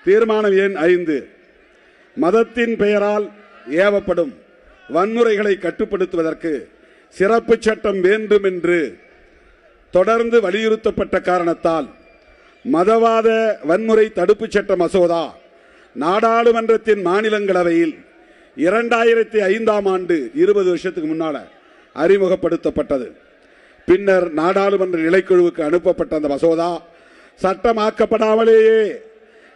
தீர்மானம் எண் 5, மதத்தின் பெயரால் ஏவப்படும் வன்முறைகளை கட்டுப்படுத்துவதற்கு சிறப்பு சட்டம் வேண்டும் என்று தொடர்ந்து வலியுறுத்தப்பட்ட காரணத்தால் மதவாத வன்முறை தடுப்பு சட்ட மசோதா நாடாளுமன்றத்தின் மாநிலங்களவையில் 2005ஆம் ஆண்டு 20 வருஷத்துக்கு முன்னால அறிமுகப்படுத்தப்பட்டது. பின்னர் நாடாளுமன்ற நிலைக்குழுவுக்கு அனுப்பப்பட்ட அந்த மசோதா சட்டமாக்கப்படாமலேயே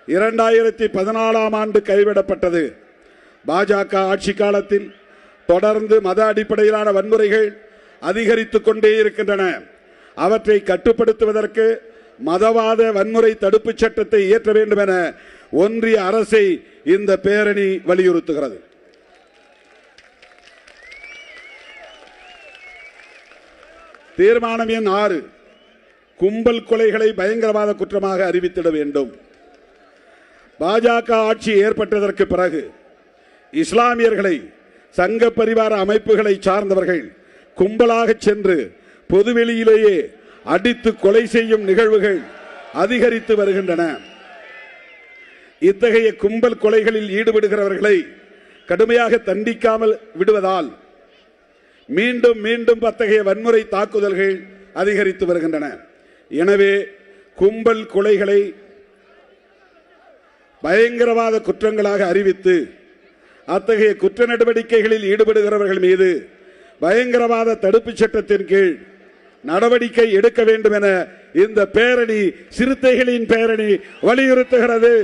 2014ஆம் ஆண்டு கைவிடப்பட்டது. பாஜக ஆட்சி காலத்தில் தொடர்ந்து மத அடிப்படையிலான வன்முறைகள் அதிகரித்துக் கொண்டே இருக்கின்றன. அவற்றை கட்டுப்படுத்துவதற்கு மதவாத வன்முறை தடுப்பு சட்டத்தை இயற்ற வேண்டும் என ஒன்றிய அரசை இந்த பேரணி வலியுறுத்துகிறது. தீர்மானம் எண் 6, கும்பல் கொலைகளை பயங்கரவாத குற்றமாக அறிவித்திட வேண்டும். பாஜக ஆட்சி ஏற்பட்டதற்கு பிறகு இஸ்லாமியர்களை சங்க பரிவார அமைப்புகளை சார்ந்தவர்கள் கும்பலாக சென்று பொதுவெளியிலேயே அடித்து கொலை செய்யும் நிகழ்வுகள் அதிகரித்து வருகின்றன. இத்தகைய கும்பல் கொலைகளில் ஈடுபடுகிறவர்களை கடுமையாக தண்டிக்காமல் விடுவதால் மீண்டும் மீண்டும் அத்தகைய வன்முறை தாக்குதல்கள் அதிகரித்து வருகின்றன. எனவே கும்பல் கொலைகளை பயங்கரவாத குற்றங்களாக அறிவித்து அத்தகைய குற்ற நடவடிக்கைகளில் ஈடுபடுகிறவர்கள் மீது பயங்கரவாத தடுப்பு சட்டத்தின் கீழ் நடவடிக்கை எடுக்க வேண்டும் என இந்த பேரணி, சிறுத்தைகளின் பேரணி வலியுறுத்துகிறது.